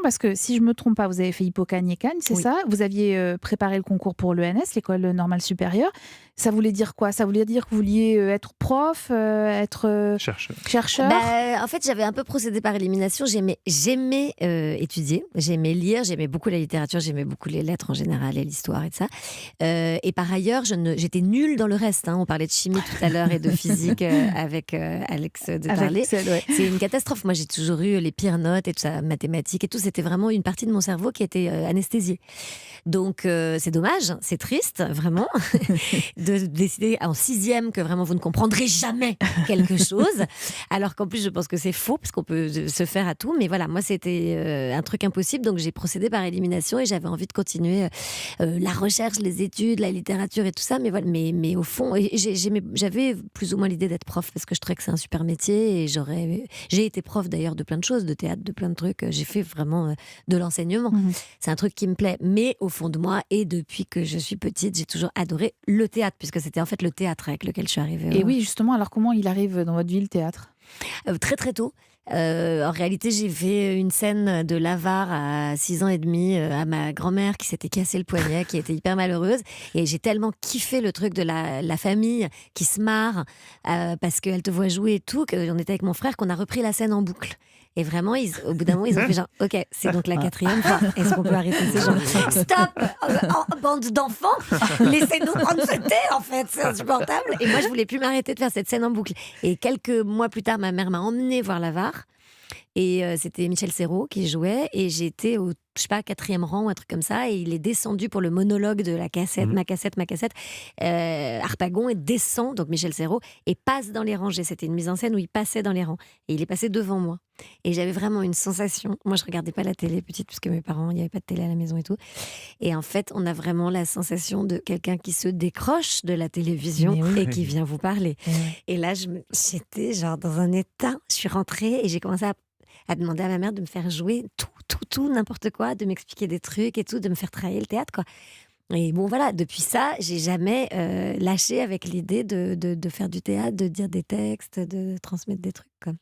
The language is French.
Parce que si je me trompe pas, vous avez fait Hippocagne-Cagne, c'est Oui. ça? Vous aviez, préparé le concours pour l'ENS, l'École normale supérieure. Ça voulait dire quoi? Ça voulait dire que vous vouliez, être prof, être, Chercheur. chercheur? Bah, en fait, j'avais un peu procédé par élimination. J'aimais, étudier, j'aimais lire, j'aimais beaucoup la littérature, j'aimais beaucoup les lettres en général et l'histoire et de ça. Et par ailleurs, j'étais nulle dans le reste, hein. On parlait de chimie tout à l'heure et de physique, avec, Alex de Avec Tarlet. celle, ouais. C'est une catastrophe. Moi, j'ai toujours eu les pires notes et tout ça, mathématiques et tout. C'était vraiment une partie de mon cerveau qui était, anesthésiée. Donc c'est dommage, c'est triste, vraiment, de décider en sixième que vraiment vous ne comprendrez jamais quelque chose, alors qu'en plus je pense que c'est faux, parce qu'on peut se faire à tout, mais voilà, moi c'était un truc impossible, donc j'ai procédé par élimination et j'avais envie de continuer la recherche, les études, la littérature et tout ça, mais voilà, mais au fond, j'avais plus ou moins l'idée d'être prof, parce que je trouvais que c'est un super métier, et j'ai été prof d'ailleurs de plein de choses, de théâtre, de plein de trucs, j'ai fait vraiment de l'enseignement. Mmh. C'est un truc qui me plaît. Mais au fond de moi, et depuis que je suis petite, j'ai toujours adoré le théâtre, puisque c'était en fait le théâtre avec lequel je suis arrivée Et oui, justement, alors comment il arrive dans votre vie, le théâtre? très très tôt. En réalité, j'ai fait une scène de l'avare à 6 ans et demi à ma grand-mère qui s'était cassé le poignet, qui était hyper malheureuse. Et j'ai tellement kiffé le truc de la famille qui se marre parce qu'elle te voit jouer et tout, qu'on était avec mon frère, qu'on a repris la scène en boucle. Et vraiment, au bout d'un moment, ils ont fait genre, ok, c'est donc la quatrième fois. Est-ce qu'on peut arrêter ces gens? Stop, bande d'enfants, laissez-nous prendre ce thé, en fait, c'est insupportable. Et moi, je voulais plus m'arrêter de faire cette scène en boucle. Et quelques mois plus tard, ma mère m'a emmenée voir l'avare. Et c'était Michel Serrault qui jouait, et j'étais au, je sais pas, quatrième rang ou un truc comme ça, et il est descendu pour le monologue de la cassette, Mmh. ma cassette. Harpagon et descend, donc Michel Serrault, et passe dans les rangées. C'était une mise en scène où il passait dans les rangs, et il est passé devant moi. Et j'avais vraiment une sensation. Moi, je regardais pas la télé petite, puisque mes parents, il y avait pas de télé à la maison et tout. Et en fait, on a vraiment la sensation de quelqu'un qui se décroche de la télévision Mais oui. et qui vient vous parler. Ouais. Et là, j'étais genre dans un état. Je suis rentrée et j'ai commencé à demander à ma mère de me faire jouer tout, n'importe quoi, de m'expliquer des trucs et tout, de me faire travailler le théâtre, quoi. Et bon, voilà, depuis ça, j'ai jamais lâché avec l'idée de faire du théâtre, de dire des textes, de transmettre des trucs, quoi.